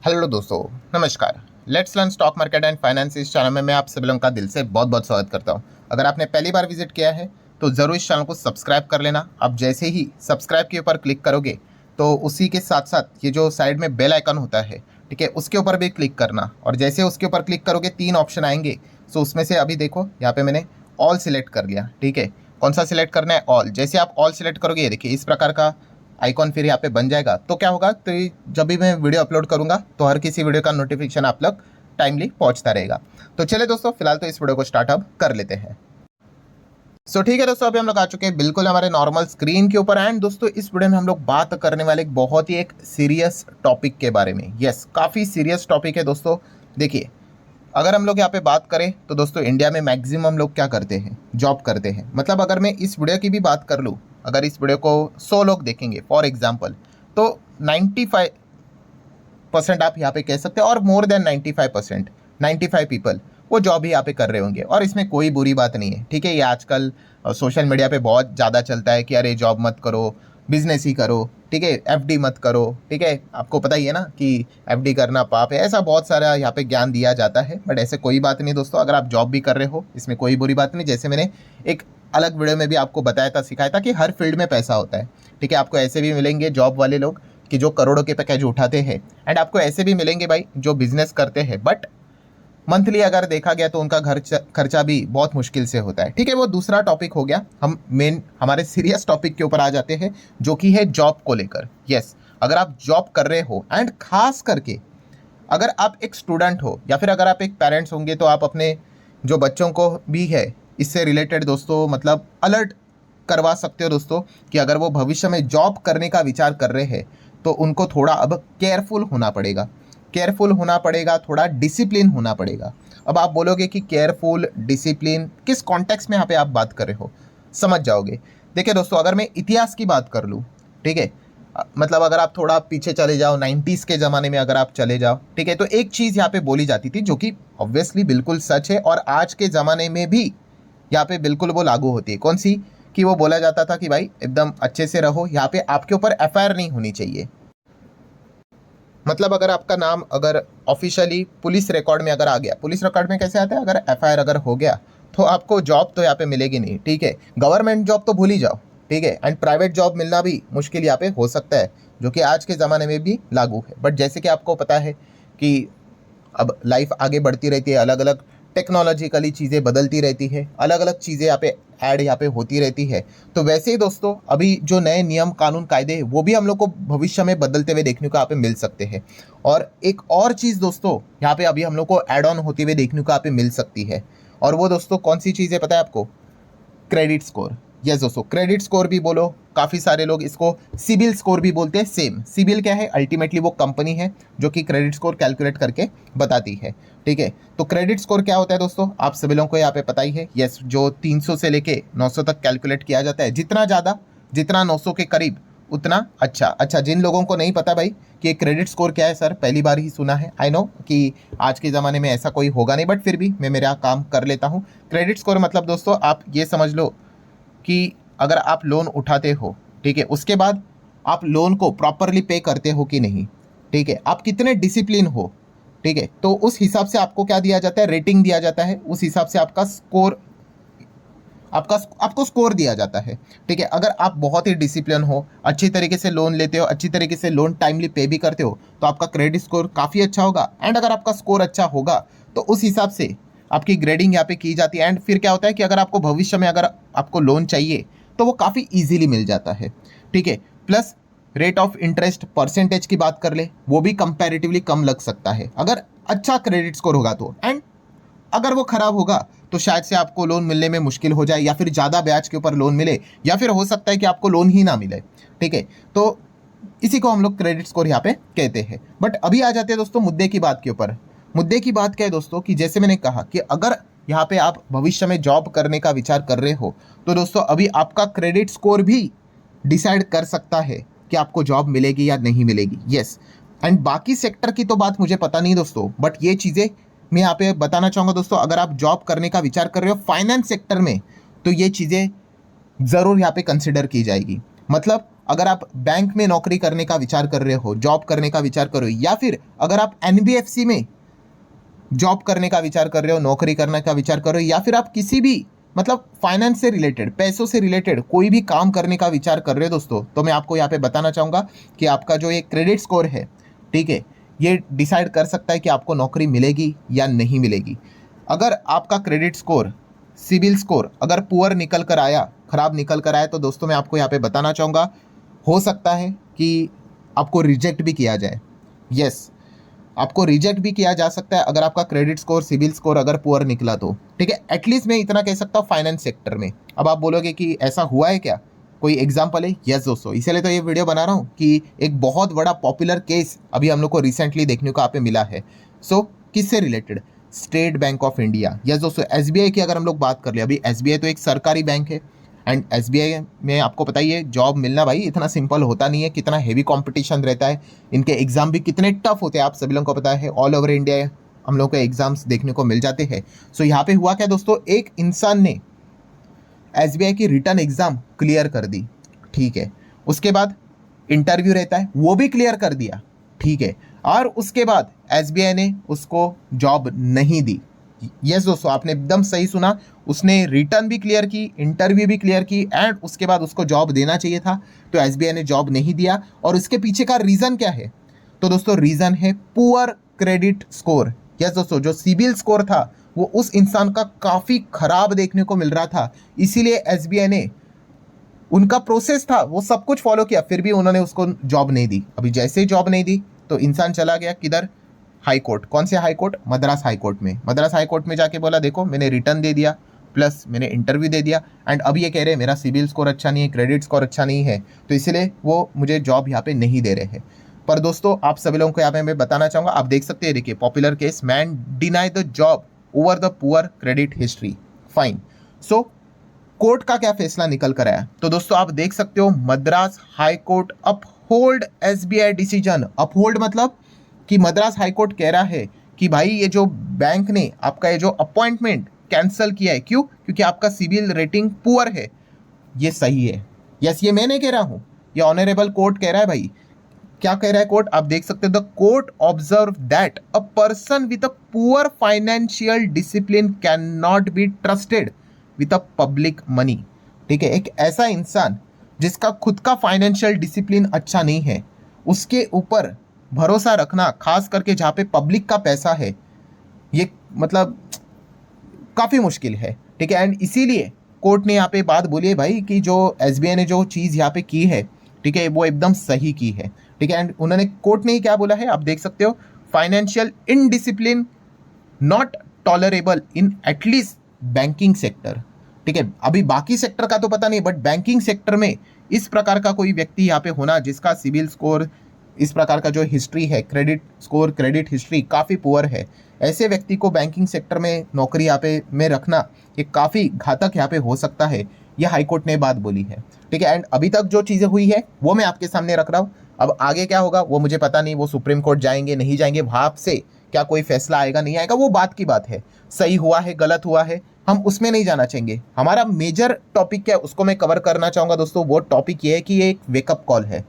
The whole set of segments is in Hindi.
हेलो दोस्तों, नमस्कार। Let's learn stock market and finance इस चैनल में मैं आप सभी लोगों का दिल से बहुत बहुत स्वागत करता हूं। अगर आपने पहली बार विजिट किया है तो ज़रूर इस चैनल को सब्सक्राइब कर लेना। आप जैसे ही सब्सक्राइब के ऊपर क्लिक करोगे तो उसी के साथ साथ ये जो साइड में बेल आइकन होता है, ठीक है, उसके ऊपर भी क्लिक करना। और जैसे उसके ऊपर क्लिक करोगे 3 ऑप्शन आएंगे। सो उसमें से अभी देखो यहाँ पे मैंने ऑल सिलेक्ट कर लिया, ठीक है। कौन सा सिलेक्ट करना है? ऑल। जैसे आप ऑल सिलेक्ट करोगे, ये देखिए इस प्रकार का आइकॉन फिर यहाँ पे बन जाएगा। तो क्या होगा, तो जब भी मैं वीडियो अपलोड करूंगा तो हर किसी वीडियो का नोटिफिकेशन आप लोग टाइमली पहुंचता रहेगा। तो चले दोस्तों, फिलहाल तो इस वीडियो को स्टार्ट अब कर लेते हैं। ठीक है दोस्तों, अभी हम लोग आ चुके हैं बिल्कुल हमारे नॉर्मल स्क्रीन के ऊपर। एंड दोस्तों, इस वीडियो में हम लोग बात करने वाले एक बहुत ही एक सीरियस टॉपिक के बारे में। यस, काफ़ी सीरियस टॉपिक है दोस्तों। देखिए, अगर हम लोग यहाँ पे बात करें तो दोस्तों इंडिया में मैक्सिमम लोग क्या करते हैं? जॉब करते हैं। मतलब अगर मैं इस वीडियो की भी बात कर लूँ, अगर इस वीडियो को 100 लोग देखेंगे फॉर एग्जांपल, तो 95% आप यहाँ पे कह सकते हैं, और मोर देन 95%, 95 पीपल वो जॉब ही यहाँ पे कर रहे होंगे। और इसमें कोई बुरी बात नहीं है, ठीक है। ये आजकल सोशल मीडिया पे बहुत ज़्यादा चलता है कि अरे जॉब मत करो, बिजनेस ही करो, ठीक है, एफडी मत करो, ठीक है। आपको पता ही है ना कि एफडी करना पाप है। ऐसा बहुत सारा यहाँ पे ज्ञान दिया जाता है, बट ऐसे कोई बात नहीं दोस्तों। अगर आप जॉब भी कर रहे हो, इसमें कोई बुरी बात नहीं। जैसे मैंने एक अलग वीडियो में भी आपको बताया था, सिखाया था कि हर फील्ड में पैसा होता है, ठीक है। आपको ऐसे भी मिलेंगे जॉब वाले लोग कि जो करोड़ों के पैकेज उठाते हैं, एंड आपको ऐसे भी मिलेंगे भाई जो बिजनेस करते हैं, बट मंथली अगर देखा गया तो उनका घर खर्चा भी बहुत मुश्किल से होता है, ठीक है। वो दूसरा टॉपिक हो गया। हम मेन हमारे सीरियस टॉपिक के ऊपर आ जाते हैं, जो कि है जॉब को लेकर। यस, अगर आप जॉब कर रहे हो, एंड खास करके अगर आप एक स्टूडेंट हो या फिर अगर आप एक पेरेंट्स होंगे, तो आप अपने जो बच्चों को भी है इससे रिलेटेड दोस्तों मतलब अलर्ट करवा सकते हो दोस्तों, कि अगर वो भविष्य में जॉब करने का विचार कर रहे हैं तो उनको थोड़ा अब केयरफुल होना पड़ेगा। केयरफुल होना पड़ेगा, थोड़ा डिसिप्लिन होना पड़ेगा। अब आप बोलोगे कि केयरफुल, डिसिप्लिन किस कॉन्टेक्स्ट में यहाँ पे आप बात कर रहे हो, समझ जाओगे। देखिए दोस्तों, अगर मैं इतिहास की बात कर लूँ, ठीक है, मतलब अगर आप थोड़ा पीछे चले जाओ, 90s के ज़माने में अगर आप चले जाओ, ठीक है, तो एक चीज़ यहाँ पे बोली जाती थी जो कि ऑब्वियसली बिल्कुल सच है, और आज के ज़माने में भी यहाँ पे बिल्कुल वो लागू होती है। कौन सी? कि वो बोला जाता था कि भाई एकदम अच्छे से रहो, यहाँ पे आपके ऊपर एफआईआर नहीं होनी चाहिए। मतलब अगर आपका नाम अगर ऑफिशियली पुलिस रिकॉर्ड में अगर आ गया, पुलिस रिकॉर्ड में कैसे आता है, अगर एफआईआर अगर हो गया तो आपको जॉब तो यहाँ पे मिलेगी नहीं, ठीक है। गवर्नमेंट जॉब तो भूल ही जाओ, ठीक है। एंड प्राइवेट जॉब मिलना भी मुश्किल यहाँ पे हो सकता है, जो कि आज के ज़माने में भी लागू है। बट जैसे कि आपको पता है कि अब लाइफ आगे बढ़ती रहती है, अलग अलग टेक्नोलॉजिकली चीज़ें बदलती रहती है, अलग अलग चीज़ें यहाँ पे ऐड यहाँ पे होती रहती है। तो वैसे ही दोस्तों अभी जो नए नियम कानून कायदे हैं वो भी हम लोग को भविष्य में बदलते हुए देखने को यहाँ पे मिल सकते हैं। और एक और चीज़ दोस्तों यहाँ पे अभी हम लोग को ऐड ऑन होती हुए देखने को यहाँ पे मिल सकती है, और वो दोस्तों कौन सी चीज़ है पता है आपको? Credit score. यस दोस्तों, क्रेडिट स्कोर भी बोलो, काफ़ी सारे लोग इसको सिबिल स्कोर भी बोलते हैं। सेम सिबिल क्या है? अल्टीमेटली वो कंपनी है जो कि क्रेडिट स्कोर कैलकुलेट करके बताती है, ठीक है। तो क्रेडिट स्कोर क्या होता है दोस्तों, आप सभी लोगों को यहाँ पे पता ही है। यस, जो 300 से लेके 900 तक कैलकुलेट किया जाता है। जितना ज़्यादा, जितना 900 के करीब उतना अच्छा। जिन लोगों को नहीं पता भाई कि क्रेडिट स्कोर क्या है, सर पहली बार ही सुना है। आई नो कि आज के ज़माने में ऐसा कोई होगा नहीं, बट फिर भी मैं मेरा काम कर लेता हूँ। क्रेडिट स्कोर मतलब दोस्तों आप ये समझ लो कि अगर आप लोन उठाते हो, ठीक है, उसके बाद आप लोन को प्रॉपरली पे करते हो कि नहीं, ठीक है, आप कितने डिसिप्लिन हो, ठीक है, तो उस हिसाब से आपको क्या दिया जाता है? रेटिंग दिया जाता है। उस हिसाब से आपका स्कोर, आपको स्कोर दिया जाता है, ठीक है। अगर आप बहुत ही डिसिप्लिन हो, अच्छी तरीके से लोन लेते हो, अच्छी तरीके से लोन टाइमली पे भी करते हो, तो आपका क्रेडिट स्कोर काफ़ी अच्छा होगा। एंड अगर आपका स्कोर अच्छा होगा तो उस हिसाब से आपकी ग्रेडिंग यहाँ पे की जाती है। एंड फिर क्या होता है कि अगर आपको भविष्य में अगर आपको लोन चाहिए तो वो काफ़ी ईजिली मिल जाता है, ठीक है। Plus rate of interest percentage की बात कर ले, वो भी कंपैरेटिवली कम लग सकता है अगर अच्छा क्रेडिट स्कोर होगा तो। एंड अगर वो खराब होगा तो शायद से आपको लोन मिलने में मुश्किल हो जाए, या फिर ज़्यादा ब्याज के ऊपर लोन मिले, या फिर हो सकता है कि आपको लोन ही ना मिले, ठीक है। तो इसी को हम लोग क्रेडिट स्कोर यहाँ पे कहते हैं। बट अभी आ जाते हैं दोस्तों मुद्दे की बात के ऊपर। मुद्दे की बात क्या है दोस्तों, कि जैसे मैंने कहा कि अगर यहाँ पे आप भविष्य में जॉब करने का विचार कर रहे हो, तो दोस्तों अभी आपका क्रेडिट स्कोर भी डिसाइड कर सकता है कि आपको जॉब मिलेगी या नहीं मिलेगी। यस, एंड बाकी सेक्टर की तो बात मुझे पता नहीं दोस्तों, बट ये चीज़ें मैं यहाँ पे बताना चाहूँगा दोस्तों। अगर आप जॉब करने का विचार कर रहे हो फाइनेंस सेक्टर में, तो ये चीज़ें ज़रूर यहाँ पे कंसिडर की जाएगी। मतलब अगर आप बैंक में नौकरी करने का विचार कर रहे हो, जॉब करने का विचार कर रहे हो, या फिर अगर आप एनबीएफसी में जॉब करने का विचार कर रहे हो, नौकरी करने का विचार कर रहे हो, या फिर आप किसी भी मतलब फाइनेंस से रिलेटेड, पैसों से रिलेटेड कोई भी काम करने का विचार कर रहे हो दोस्तों, तो मैं आपको यहाँ पे बताना चाहूँगा कि आपका जो ये क्रेडिट स्कोर है, ठीक है, ये डिसाइड कर सकता है कि आपको नौकरी मिलेगी या नहीं मिलेगी। अगर आपका क्रेडिट स्कोर, सिबिल स्कोर अगर पुअर निकल कर आया, खराब निकल कर आया, तो दोस्तों मैं आपको यहाँ पे बताना चाहूँगा, हो सकता है कि आपको रिजेक्ट भी किया जाए। यस, आपको रिजेक्ट भी किया जा सकता है अगर आपका क्रेडिट स्कोर, सिबिल स्कोर अगर पुअर निकला तो, ठीक है। एटलीस्ट मैं इतना कह सकता हूँ फाइनेंस सेक्टर में। अब आप बोलोगे कि ऐसा हुआ है क्या, कोई एग्जाम्पल है? यस दोस्तों, इसीलिए तो ये वीडियो बना रहा हूँ कि एक बहुत बड़ा पॉपुलर केस अभी हम लोग को रिसेंटली देखने को यहाँ पे मिला है। सो किससे related? State bank of India. Yes दोस्तों, एसबीआई की अगर हम लोग बात कर ले, अभी एसबीआई तो एक सरकारी बैंक है, एंड एसबीआई में आपको पता ही है जॉब मिलना भाई इतना सिंपल होता नहीं है, कितना हेवी कंपटीशन रहता है, इनके एग्जाम भी कितने टफ होते हैं, आप सभी लोगों को पता है। ऑल ओवर इंडिया हम लोग को एग्जाम्स देखने को मिल जाते हैं। सो यहाँ पे हुआ क्या दोस्तों, एक इंसान ने एसबीआई की रिटर्न एग्जाम क्लियर कर दी, ठीक है। उसके बाद इंटरव्यू रहता है, वो भी क्लियर कर दिया, ठीक है। और उसके बाद एसबीआई ने उसको जॉब नहीं दी। यस दोस्तों, आपने एकदम सही सुना, उसने रिटर्न भी क्लियर की, इंटरव्यू भी क्लियर की, एंड उसके बाद उसको जॉब देना चाहिए था, तो एसबीआई ने जॉब नहीं दिया। और इसके पीछे का रीज़न क्या है? तो दोस्तों रीज़न है पुअर क्रेडिट स्कोर। यस दोस्तों, जो सिबिल स्कोर था वो उस इंसान का काफ़ी खराब देखने को मिल रहा था, इसीलिए एसबीआई ने, उनका प्रोसेस था वो सब कुछ फॉलो किया, फिर भी उन्होंने उसको जॉब नहीं दी। अभी जैसे ही जॉब नहीं दी तो इंसान चला गया किधर? High court. कौन से high court? Madras high court में। मद्रास हाई कोर्ट में जाके बोला देखो मैंने रिटर्न दे दिया, प्लस मैंने इंटरव्यू दे दिया, एंड अब ये कह रहे हैं मेरा सिबिल स्कोर अच्छा नहीं है, क्रेडिट स्कोर अच्छा नहीं है, तो इसलिए वो मुझे जॉब यहाँ पे नहीं दे रहे हैं। पर दोस्तों आप सभी लोगों को यहाँ पे मैं बताना चाहूँगा, आप देख सकते हैं, देखिए popular case, man deny the job over the poor credit history. Fine. So court का क्या फैसला निकल कर आया? तो दोस्तों आप देख सकते हो, Madras high court uphold SBI decision. Uphold मतलब कि मद्रास हाई कोर्ट कह रहा है कि भाई ये जो बैंक ने आपका ये जो अपॉइंटमेंट कैंसिल किया है, क्यों? क्योंकि आपका सिबिल रेटिंग पुअर है, ये सही है। यस, ये मैं नहीं कह रहा हूँ, ये ऑनरेबल कोर्ट कह रहा है भाई। क्या कह रहा है कोर्ट? आप देख सकते हो, the court observe that a person with a poor financial discipline can not be trusted with a public money. ठीक है, एक ऐसा इंसान जिसका खुद का फाइनेंशियल डिसिप्लिन अच्छा नहीं है, उसके ऊपर भरोसा रखना, खास करके जहाँ पे पब्लिक का पैसा है, ये मतलब काफ़ी मुश्किल है। ठीक है, एंड इसीलिए कोर्ट ने यहाँ पे बात बोली है भाई कि जो एसबीआई ने जो चीज़ यहाँ पे की है, ठीक है, वो एकदम सही की है। ठीक है, एंड उन्होंने, कोर्ट ने क्या बोला है आप देख सकते हो, financial indiscipline not tolerable in at least banking sector. ठीक है, अभी बाकी सेक्टर का तो पता नहीं, बट बैंकिंग सेक्टर में इस प्रकार का कोई व्यक्ति यहाँ पे होना जिसका सिबिल स्कोर, इस प्रकार का जो हिस्ट्री है, क्रेडिट स्कोर, क्रेडिट हिस्ट्री काफ़ी पुअर है, ऐसे व्यक्ति को बैंकिंग सेक्टर में नौकरी यहाँ पे में रखना ये काफ़ी घातक यहाँ पे हो सकता है, ये हाईकोर्ट ने बात बोली है। ठीक है, एंड अभी तक जो चीज़ें हुई है वो मैं आपके सामने रख रहा हूँ। अब आगे क्या होगा वो मुझे पता नहीं, वो सुप्रीम कोर्ट जाएंगे नहीं जाएंगे, वहाँ से क्या कोई फैसला आएगा नहीं आएगा, वो बात की बात है। सही हुआ है, गलत हुआ है, हम उसमें नहीं जाना चाहेंगे। हमारा मेजर टॉपिक क्या है उसको मैं कवर करना चाहूँगा दोस्तों। वो टॉपिक ये है कि ये एक वेकअप कॉल है।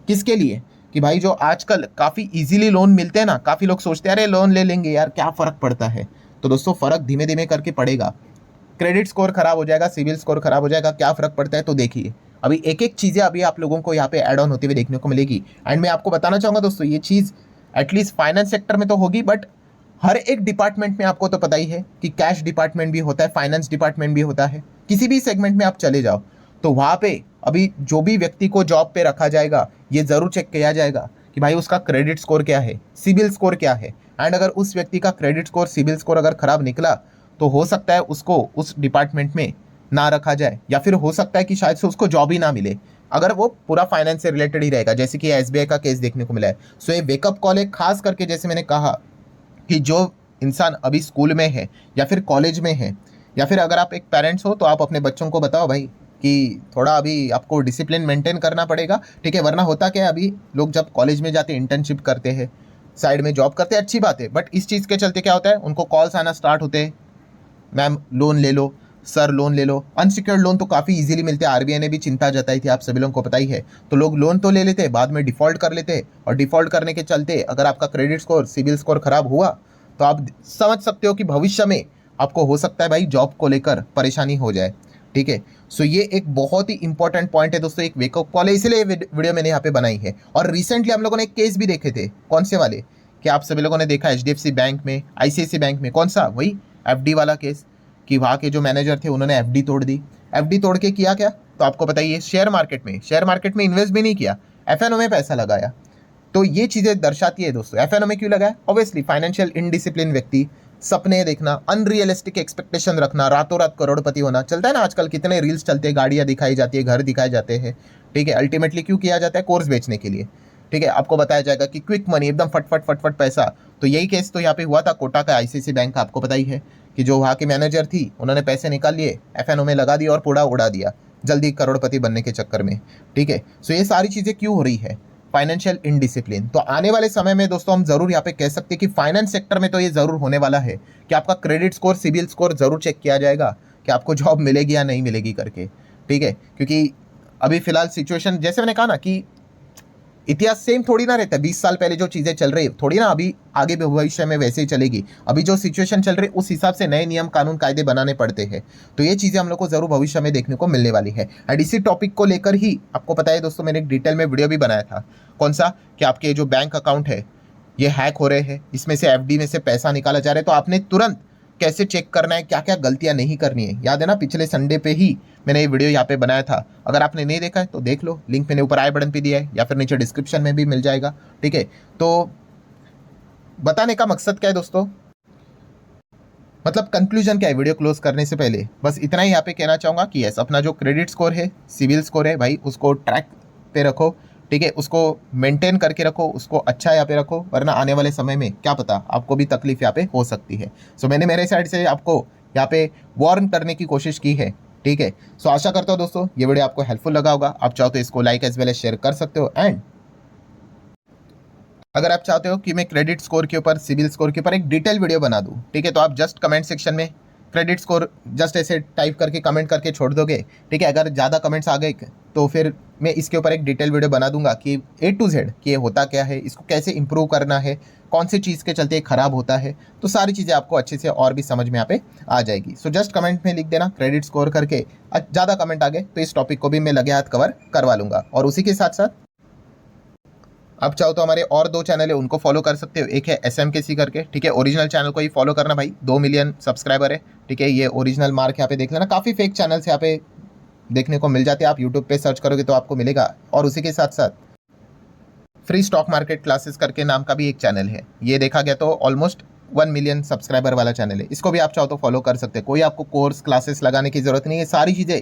किसके लिए? कि भाई जो आजकल काफ़ी इजीली लोन मिलते हैं ना, काफ़ी लोग सोचते हैं अरे लोन ले लेंगे यार क्या फ़र्क पड़ता है। तो दोस्तों फ़र्क धीमे धीमे करके पड़ेगा। क्रेडिट स्कोर खराब हो जाएगा, सिबिल स्कोर खराब हो जाएगा, क्या फ़र्क पड़ता है? तो देखिए अभी एक एक चीज़ें अभी आप लोगों को यहाँ पे ऐड ऑन होती हुई देखने को मिलेगी। एंड मैं आपको बताना चाहूँगा दोस्तों, ये चीज़ एटलीस्ट फाइनेंस सेक्टर में तो होगी, बट हर एक डिपार्टमेंट में आपको तो पता ही है कि कैश डिपार्टमेंट भी होता है, फाइनेंस डिपार्टमेंट भी होता है। किसी भी सेगमेंट में आप चले जाओ तो वहाँ पे अभी जो भी व्यक्ति को जॉब पे रखा जाएगा ये ज़रूर चेक किया जाएगा कि भाई उसका क्रेडिट स्कोर क्या है, सिबिल स्कोर क्या है। एंड अगर उस व्यक्ति का क्रेडिट स्कोर, सिबिल स्कोर अगर खराब निकला तो हो सकता है उसको उस डिपार्टमेंट में ना रखा जाए, या फिर हो सकता है कि शायद से उसको जॉब ही ना मिले अगर वो पूरा फाइनेंस से रिलेटेड ही रहेगा, जैसे कि एसबीआई का केस देखने को मिला है। सो ये वेकअप कॉल है, खास करके जैसे मैंने कहा कि जो इंसान अभी स्कूल में है या फिर कॉलेज में है, या फिर अगर आप एक पेरेंट्स हो तो आप अपने बच्चों को बताओ भाई कि थोड़ा अभी आपको डिसिप्लिन मेंटेन करना पड़ेगा। ठीक है, वरना होता क्या है, अभी लोग जब कॉलेज में जाते हैं, इंटर्नशिप करते हैं, साइड में जॉब करते हैं, अच्छी बात है, बट इस चीज़ के चलते क्या होता है, उनको कॉल्स आना स्टार्ट होते हैं, मैम लोन ले लो, सर लोन ले लो। अनसिक्योर्ड लोन तो काफ़ी इजीली मिलते हैं, आरबीआई ने भी चिंता जताई थी, आप सभी लोगों को पता ही है। तो लोग लोन तो ले लेते हैं, बाद में डिफ़ॉल्ट कर लेते हैं, और डिफ़ॉल्ट करने के चलते अगर आपका क्रेडिट स्कोर, सिविल स्कोर खराब हुआ तो आप समझ सकते हो कि भविष्य में आपको हो सकता है भाई जॉब को लेकर परेशानी हो जाए। ठीक है, सो ये एक बहुत ही इंपॉर्टेंट पॉइंट है दोस्तों, एक वेकअप कॉल है, इसलिए वीडियो मैंने यहाँ पे बनाई है। और रिसेंटली हम लोगों ने एक केस भी देखे थे, कौन से वाले, कि आप सभी लोगों ने देखा एचडीएफसी बैंक में, आईसीआईसी बैंक में, कौन सा, वही एफडी वाला केस, कि वहाँ के जो मैनेजर थे उन्होंने एफडी तोड़ दी। एफडी तोड़ के किया क्या, तो आपको बताइए, शेयर मार्केट में इन्वेस्ट भी नहीं किया, एफएनओ में पैसा लगाया। तो ये चीज़ें दर्शाती है दोस्तों, एफएनओ में क्यों लगाया, ऑब्वियसली फाइनेंशियल इनडिसिप्लिन व्यक्ति, सपने देखना, अनरियलिस्टिक एक्सपेक्टेशन रखना, रातों रात करोड़पति होना, चलता है ना आजकल, कितने रील्स चलते हैं, गाड़ियाँ दिखाई जाती है, घर दिखाए जाते हैं। ठीक है, अल्टीमेटली क्यों किया जाता है, कोर्स बेचने के लिए। ठीक है, आपको बताया जाएगा कि क्विक मनी, एकदम फटफट पैसा। तो यही केस तो यहाँ पे हुआ था कोटा का, आईसीआईसी बैंक का, आपको पता ही है कि जो वहाँ की मैनेजर थी उन्होंने पैसे निकाल लिए, एफएनओ में लगा दिया और पूरा उड़ा दिया जल्दी करोड़पति बनने के चक्कर में। ठीक है, सो ये सारी चीज़ें क्यों हो रही है, फाइनेंशियल इनडिसिप्लिन। तो आने वाले समय में दोस्तों हम जरूर यहाँ पे कह सकते हैं कि फाइनेंस सेक्टर में तो ये जरूर होने वाला है कि आपका क्रेडिट स्कोर, सिविल स्कोर जरूर चेक किया जाएगा कि आपको जॉब मिलेगी या नहीं मिलेगी करके। ठीक है, क्योंकि अभी फिलहाल सिचुएशन, जैसे मैंने कहा ना कि इतिहास सेम थोड़ी ना रहता है, 20 साल पहले जो चीज़ें चल रही है थोड़ी ना अभी आगे भविष्य में वैसे ही चलेगी। अभी जो सिचुएशन चल रही है उस हिसाब से नए नियम कानून कायदे बनाने पड़ते हैं। तो ये चीज़ें हम लोग को जरूर भविष्य में देखने को मिलने वाली है। एंड इसी टॉपिक को लेकर ही आपको पता है दोस्तों, मैंने एक डिटेल में वीडियो भी बनाया था, कौन सा, कि आपके जो बैंक अकाउंट है ये हैक हो रहे हैं, इसमें से एफडी में से पैसा निकाला जा रहा है, तो आपने तुरंत कैसे चेक करना है, क्या क्या गलतियां नहीं करनी है। याद है ना, पिछले संडे पे ही मैंने ये वीडियो यहाँ पे बनाया था, अगर आपने नहीं देखा है तो देख लो, लिंक मैंने ऊपर आई बटन पे दिया है या फिर नीचे डिस्क्रिप्शन में भी मिल जाएगा। ठीक है, तो बताने का मकसद क्या है दोस्तों, मतलब कंक्लूजन क्या है वीडियो क्लोज करने से पहले, बस इतना ही यहाँ पे कहना चाहूँगा कि यस, अपना जो क्रेडिट स्कोर है, सिविल स्कोर है भाई, उसको ट्रैक पे रखो। ठीक है, उसको मेंटेन करके रखो, उसको अच्छा यहाँ पे रखो, वरना आने वाले समय में क्या पता आपको भी तकलीफ यहाँ पे हो सकती है। सो मैंने मेरे साइड से आपको यहाँ पे वार्न करने की कोशिश की है। ठीक है, सो आशा करता हूँ दोस्तों ये वीडियो आपको हेल्पफुल लगा होगा। आप चाहो तो इसको like as well as share कर सकते हो। एंड अगर आप चाहते हो कि मैं क्रेडिट स्कोर के ऊपर, सिविल स्कोर के ऊपर एक डिटेल वीडियो बना दूँ, ठीक है, तो आप जस्ट कमेंट सेक्शन में क्रेडिट स्कोर जस्ट ऐसे टाइप करके कमेंट करके छोड़ दोगे। ठीक है, अगर ज़्यादा कमेंट्स आ गए तो फिर मैं इसके ऊपर एक डिटेल वीडियो बना दूंगा कि A to Z कि ये होता क्या है, इसको कैसे इंप्रूव करना है, कौन सी चीज़ के चलते ये खराब होता है। तो सारी चीज़ें आपको अच्छे से और भी समझ में यहाँ पे आ जाएगी। सो जस्ट कमेंट में लिख देना क्रेडिट स्कोर करके, ज़्यादा कमेंट आ गए तो इस टॉपिक को भी मैं लगे हाथ कवर करवा लूँगा। और उसी के साथ साथ आप चाहो तो हमारे और 2 चैनल है उनको फॉलो कर सकते हो, एक है SMKC करके, ठीक है, ओरिजिनल चैनल को ही फॉलो करना भाई, 2 मिलियन सब्सक्राइबर है। ठीक है, ये ओरिजिनल मार्क यहाँ पे देख लेना, काफ़ी फेक चैनल्स यहाँ पे देखने को मिल जाते हैं, आप यूट्यूब पे सर्च करोगे तो आपको मिलेगा। और उसी के साथ साथ फ्री स्टॉक मार्केट क्लासेस करके नाम का भी एक चैनल है, ये देखा गया तो ऑलमोस्ट 1 मिलियन सब्सक्राइबर वाला चैनल है, इसको भी आप चाहो तो फॉलो कर सकते हैं। कोई आपको कोर्स क्लासेस लगाने की जरूरत नहीं है, सारी चीज़ें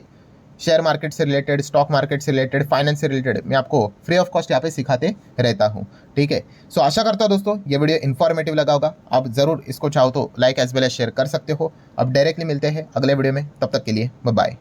शेयर मार्केट से रिलेटेड, स्टॉक मार्केट से रिलेटेड, फाइनेंस से रिलेटेड मैं आपको फ्री ऑफ कॉस्ट यहाँ पे सिखाते रहता हूँ। ठीक है, सो आशा करता हूँ दोस्तों ये वीडियो इन्फॉर्मेटिव लगा होगा, आप ज़रूर इसको चाहो तो like as well as share कर सकते हो। अब डायरेक्टली मिलते हैं अगले वीडियो में, तब तक के लिए बाय बाय।